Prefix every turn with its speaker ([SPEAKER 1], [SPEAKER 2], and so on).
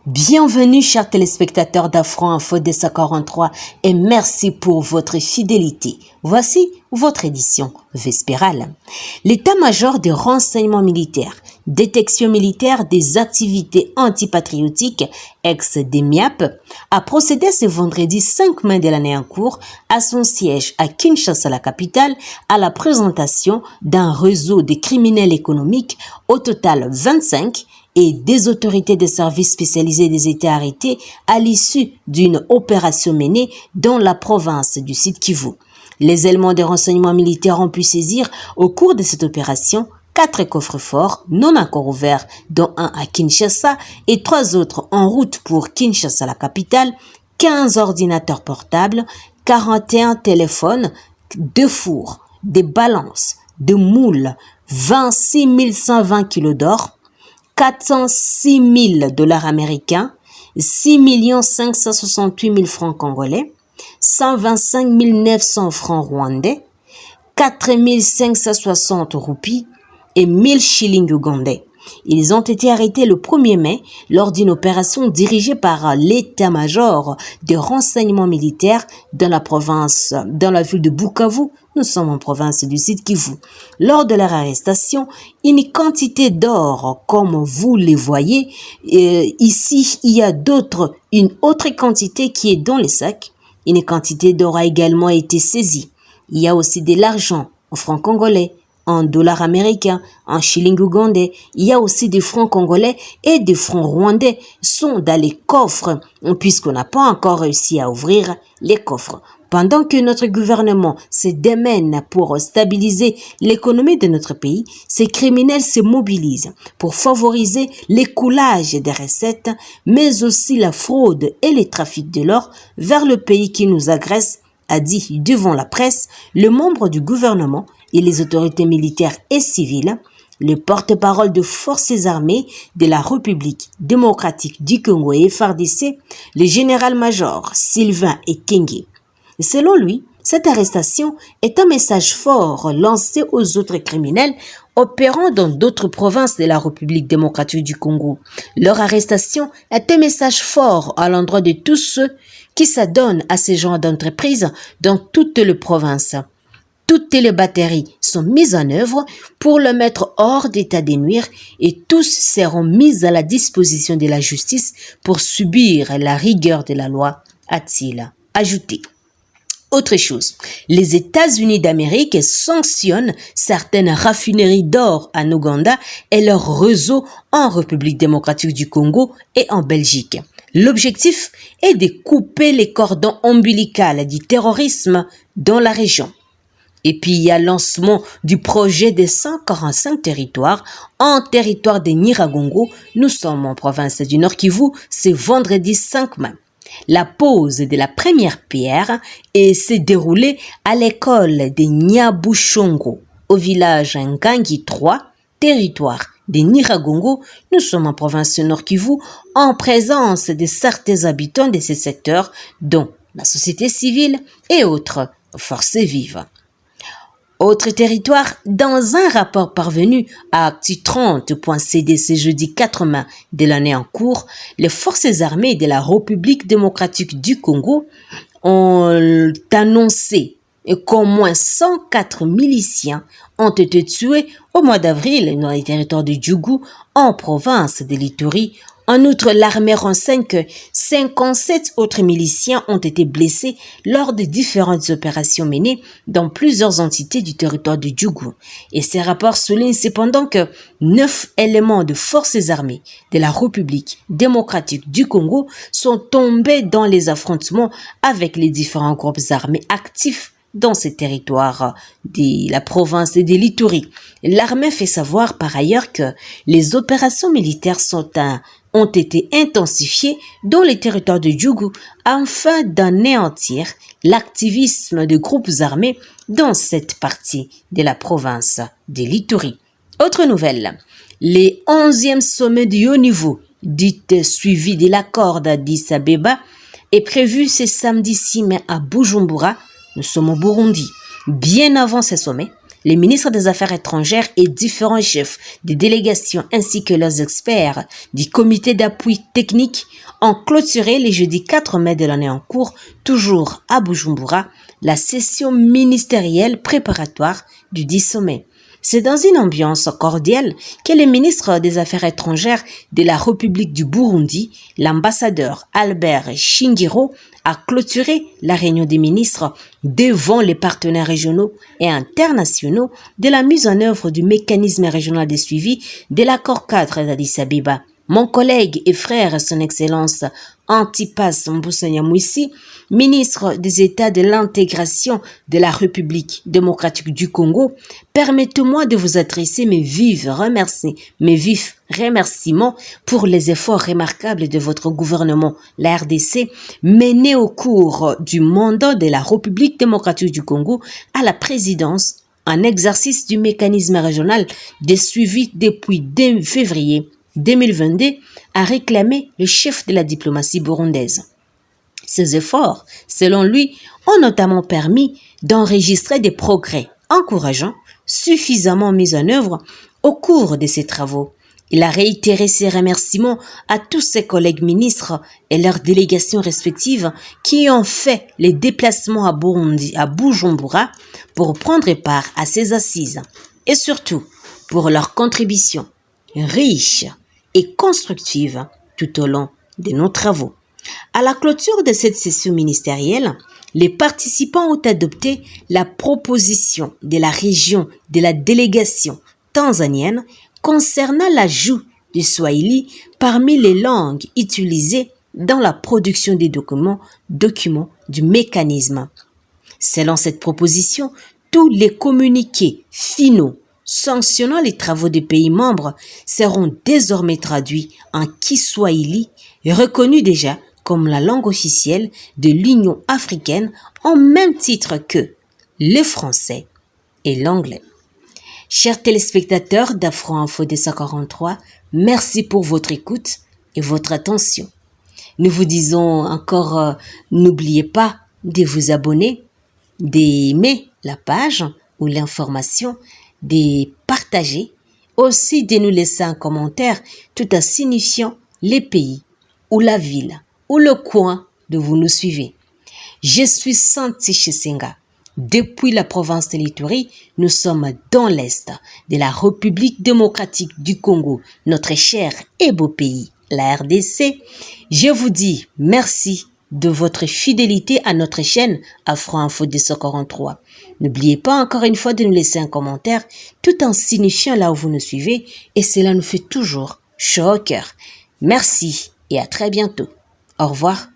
[SPEAKER 1] Bienvenue chers téléspectateurs d'Afro Info 243 et merci pour votre fidélité. Voici votre édition vespérale. L'état-major des renseignements militaires, détection militaire des activités antipatriotiques, ex-DEMIAP, a procédé ce vendredi 5 mai de l'année en cours à son siège à Kinshasa, la capitale, à la présentation d'un réseau de criminels économiques, au total 25, et des autorités de services spécialisés des États arrêtés à l'issue d'une opération menée dans la province du Sud Kivu. Les éléments de renseignement militaires ont pu saisir au cours de cette opération 4 coffres-forts non encore ouverts, dont un à Kinshasa et 3 autres en route pour Kinshasa, la capitale, 15 ordinateurs portables, 41 téléphones, 2 fours, des balances, des moules, 26 120 kilos d'or, 406 000 dollars américains, 6 568 000 francs congolais, 125 900 francs rwandais, 4 560 roupies et 1000 shillings ougandais. Ils ont été arrêtés le 1er mai lors d'une opération dirigée par l'état-major des renseignements militaires dans la ville de Bukavu. Nous sommes en province du Sud Kivu. Lors de leur arrestation, une quantité d'or, comme vous les voyez, ici il y a une autre quantité qui est dans les sacs. Une quantité d'or a également été saisie. Il y a aussi de l'argent en francs congolais, en dollars américains, en shillings ougandais. Il y a aussi des francs congolais et des francs rwandais sont dans les coffres puisqu'on n'a pas encore réussi à ouvrir les coffres. Pendant que notre gouvernement se démène pour stabiliser l'économie de notre pays, ces criminels se mobilisent pour favoriser l'écoulage des recettes, mais aussi la fraude et le trafic de l'or vers le pays qui nous agresse, a dit devant la presse le membre du gouvernement et les autorités militaires et civiles, le porte-parole de forces armées de la République démocratique du Congo et FARDC, le général-major Sylvain Ekenge. Selon lui, cette arrestation est un message fort lancé aux autres criminels opérant dans d'autres provinces de la République démocratique du Congo. Leur arrestation est un message fort à l'endroit de tous ceux qui s'adonnent à ces genres d'entreprises dans toutes les provinces. Toutes les batteries sont mises en œuvre pour le mettre hors d'état de nuire et tous seront mis à la disposition de la justice pour subir la rigueur de la loi, a-t-il ajouté. Autre chose, les États-Unis d'Amérique sanctionnent certaines raffineries d'or en Ouganda et leur réseau en République démocratique du Congo et en Belgique. L'objectif est de couper les cordons ombilicaux du terrorisme dans la région. Et puis, il y a le lancement du projet des 145 territoires en territoire de Nyiragongo. Nous sommes en province du Nord Kivu, c'est vendredi 5 mai. La pose de la première pierre s'est déroulée à l'école de Nyabushongo, au village Ngangi 3, territoire de Nyiragongo. Nous sommes en province Nord Kivu, en présence de certains habitants de ces secteurs, dont la société civile et autres forces vives. Autre territoire, dans un rapport parvenu à Actu30.cd ce jeudi 4 mai de l'année en cours, les forces armées de la République démocratique du Congo ont annoncé qu'au moins 104 miliciens ont été tués au mois d'avril dans les territoires de Djougou, en province de l'Ituri. En outre, l'armée renseigne que 57 autres miliciens ont été blessés lors de différentes opérations menées dans plusieurs entités du territoire de Djougou. Et ces rapports soulignent cependant que 9 éléments de forces armées de la République démocratique du Congo sont tombés dans les affrontements avec les différents groupes armés actifs dans ces territoires de la province de l'Ituri. L'armée fait savoir par ailleurs que les opérations militaires ont été intensifiées dans les territoires de Djougou afin d'anéantir l'activisme de groupes armés dans cette partie de la province de l'Ituri. Autre nouvelle, les 11e sommets du haut niveau, dit suivi de l'accord d'Addis Abeba, est prévu ce samedi 6 mai à Bujumbura. Nous sommes au Burundi. Bien avant ces sommets, les ministres des Affaires étrangères et différents chefs des délégations ainsi que leurs experts du comité d'appui technique ont clôturé le jeudi 4 mai de l'année en cours, toujours à Bujumbura, la session ministérielle préparatoire du 10 sommet. C'est dans une ambiance cordiale que le ministre des Affaires étrangères de la République du Burundi, l'ambassadeur Albert Shingiro, a clôturé la réunion des ministres devant les partenaires régionaux et internationaux de la mise en œuvre du mécanisme régional de suivi de l'accord cadre d'Addis Abeba. Mon collègue et frère, son Excellence Antipas Mbusa-Nyamwisi, ministre des États de l'intégration de la République démocratique du Congo, permettez-moi de vous adresser mes vifs remerciements pour les efforts remarquables de votre gouvernement, la RDC, menés au cours du mandat de la République démocratique du Congo à la présidence en exercice du mécanisme régional de suivi depuis février 2022 a réclamé le chef de la diplomatie burundaise. Ces efforts, selon lui, ont notamment permis d'enregistrer des progrès encourageants suffisamment mis en œuvre au cours de ces travaux. Il a réitéré ses remerciements à tous ses collègues ministres et leurs délégations respectives qui ont fait les déplacements à Bujumbura pour prendre part à ces assises et surtout pour leur contribution riche et constructive tout au long de nos travaux. À la clôture de cette session ministérielle, les participants ont adopté la proposition de la région de la délégation tanzanienne concernant l'ajout du Swahili parmi les langues utilisées dans la production des documents du mécanisme. Selon cette proposition, tous les communiqués finaux sanctionnant les travaux des pays membres seront désormais traduits en Kiswahili, reconnu déjà comme la langue officielle de l'Union africaine en même titre que le français et l'anglais. Chers téléspectateurs d'Afro Info 243, merci pour votre écoute et votre attention. Nous vous disons encore, n'oubliez pas de vous abonner, d'aimer la page ou l'information, de partager, aussi de nous laisser un commentaire tout en signifiant les pays ou la ville ou le coin d'où vous nous suivez. Je suis Santi Chisenga. Depuis la province de l'Ituri, nous sommes dans l'Est de la République démocratique du Congo, notre cher et beau pays, la RDC. Je vous dis merci de votre fidélité à notre chaîne Afro Info 243. N'oubliez pas encore une fois de nous laisser un commentaire tout en signifiant là où vous nous suivez et cela nous fait toujours chaud au cœur. Merci et à très bientôt. Au revoir.